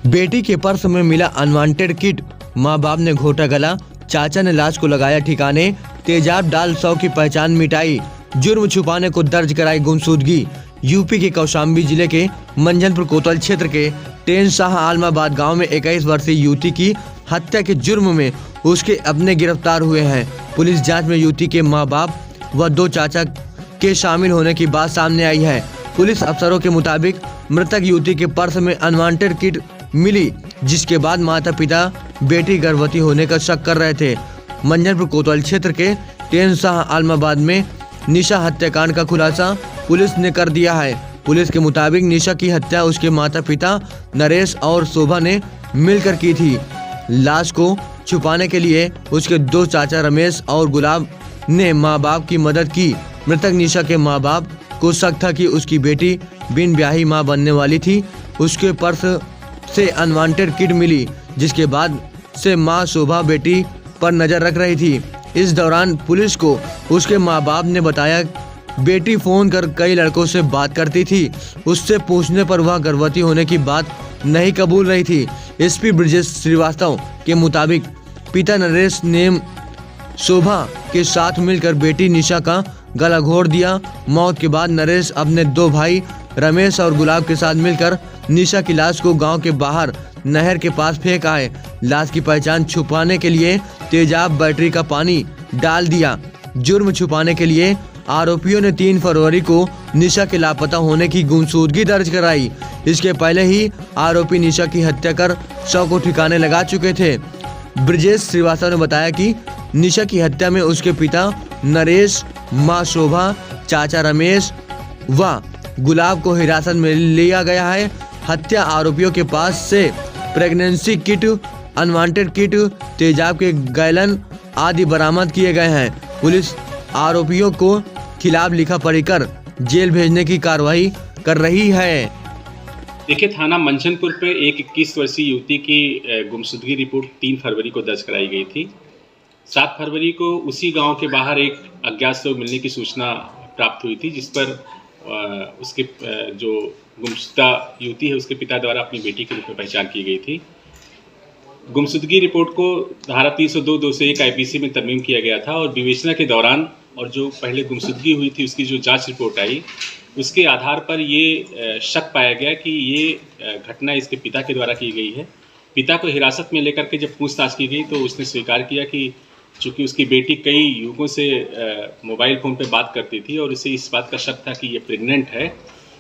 बेटी के पर्स में मिला अनवांटेड किट, मां बाप ने घोटा गला, चाचा ने लाश को लगाया ठिकाने, तेजाब डाल 100 की पहचान मिटाई, जुर्म छुपाने को दर्ज कराई गुमशुदगी। यूपी के कौशाम्बी जिले के मंझनपुर कोतवाल क्षेत्र के टेनशाह आलमाबाद गांव में 21 वर्षीय युवती की हत्या के जुर्म में उसके अपने गिरफ्तार हुए हैं। पुलिस जांच में युवती के मां बाप व 2 चाचा के शामिल होने की बात सामने आई है। पुलिस अफसरों के मुताबिक मृतक युवती के पर्स में अनवांटेड किट मिली, जिसके बाद माता पिता बेटी गर्भवती होने का शक कर रहे थे। मंझनपुर कोतवाल क्षेत्र के टेनशाह आलमाबाद में निशा हत्याकांड का खुलासा पुलिस ने कर दिया है। पुलिस के मुताबिक निशा की हत्या उसके माता पिता नरेश और शोभा ने मिलकर की थी। लाश को छुपाने के लिए उसके 2 चाचा रमेश और गुलाब ने मां बाप की मदद की। मृतक निशा के मां बाप को शक था कि उसकी बेटी बिन ब्याही मां बनने वाली थी। उसके पर्स से अनवांटेड किट मिली, जिसके बाद से मां शोभा बेटी पर नजर रख रही थी। इस दौरान पुलिस को उसके मां बाप ने बताया बेटी फोन कर कई लड़कों से बात करती थी। उससे पूछने पर वह गर्भवती होने की बात नहीं कबूल रही थी। एसपी ब्रजेश श्रीवास्तव के मुताबिक पिता नरेश ने शोभा के साथ मिलकर बेटी निशा का गला घोट दिया। मौत के बाद नरेश अपने 2 भाई रमेश और गुलाब के साथ मिलकर निशा की लाश को गांव के बाहर नहर के पास फेंक आए। लाश की पहचान छुपाने के लिए तेजाब बैटरी का पानी डाल दिया। जुर्म छुपाने के लिए आरोपियों ने 3 फरवरी को निशा के लापता होने की गुमशुदगी दर्ज कराई। इसके पहले ही आरोपी निशा की हत्या कर शव को ठिकाने लगा चुके थे। ब्रजेश श्रीवास्तव ने बताया कि निशा की हत्या में उसके पिता नरेश, मां शोभा, चाचा रमेश व गुलाब को हिरासत में लिया गया है। हत्या आरोपियों के पास से प्रेगनेंसी किट, अनवांटेड किट, तेजाब के गैलन आदि बरामद किए गए हैं। पुलिस आरोपियों को खिलाफ लिखा पढ़ी कर जेल भेजने की कार्रवाई कर रही है। देखिए, थाना मंझनपुर पे एक 21 वर्षीय युवती की गुमशुदगी रिपोर्ट 3 फरवरी को दर्ज कराई गई थी। 7 फरवरी को उसी गांव के बाहर एक अज्ञात शव मिलने की सूचना प्राप्त हुई थी, जिस पर उसके जो गुमशुदा युवती है उसके पिता द्वारा अपनी बेटी के रूप में पहचान की गई थी। गुमशुदगी रिपोर्ट को धारा 302(201) IPC में तरमीम किया गया था और विवेचना के दौरान और जो पहले गुमशुदगी हुई थी उसकी जो जांच रिपोर्ट आई, उसके आधार पर ये शक पाया गया कि ये घटना इसके पिता के द्वारा की गई है। पिता को हिरासत में लेकर के जब पूछताछ की गई तो उसने स्वीकार किया कि चूँकि उसकी बेटी कई युवकों से मोबाइल फ़ोन पे बात करती थी और उसे इस बात का शक था कि ये प्रेग्नेंट है।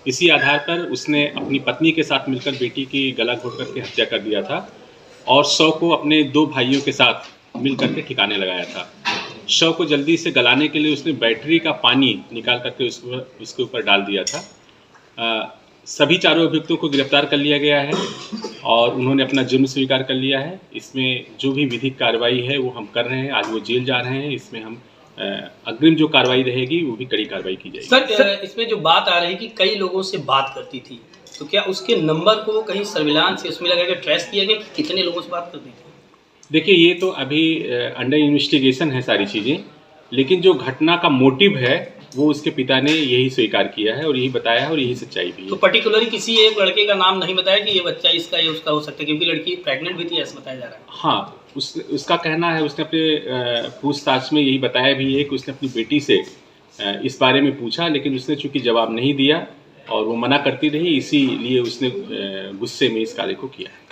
इसी आधार पर उसने अपनी पत्नी के साथ मिलकर बेटी की गला घोट करके हत्या कर दिया था और शव को अपने 2 भाइयों के साथ मिलकर के ठिकाने लगाया था। शव को जल्दी से गलाने के लिए उसने बैटरी का पानी निकाल करके उसके ऊपर डाल दिया था। सभी चारों अभियुक्तों को गिरफ्तार कर लिया गया है और उन्होंने अपना जुर्म स्वीकार कर लिया है। इसमें जो भी विधिक कार्रवाई है वो हम कर रहे हैं। आज वो जेल जा रहे हैं। इसमें हम अग्रिम जो कार्रवाई रहेगी वो भी कड़ी कार्रवाई की जाएगी। सर, इसमें जो बात आ रही है कि कई लोगों से बात करती थी, तो क्या उसके नंबर को कहीं सर्विलांस से उसमें लगा के ट्रेस किया गया कि कितने लोगों से बात करती थी? देखिए, ये तो अभी अंडर इन्वेस्टिगेशन है सारी चीज़ें, लेकिन जो घटना का मोटिव है वो उसके पिता ने यही स्वीकार किया है और यही बताया है और यही सच्चाई भी है। तो पर्टिकुलरली किसी एक लड़के का नाम नहीं बताया कि ये बच्चा इसका या उसका हो सकता है, क्योंकि लड़की प्रेग्नेंट भी थी ऐसा बताया जा रहा है। हाँ, उसका कहना है, उसने अपने पूछताछ में यही बताया भी है कि उसने अपनी बेटी से इस बारे में पूछा, लेकिन उसने चूँकि जवाब नहीं दिया और वो मना करती रही, इसीलिए उसने गुस्से में इस कार्य को किया है।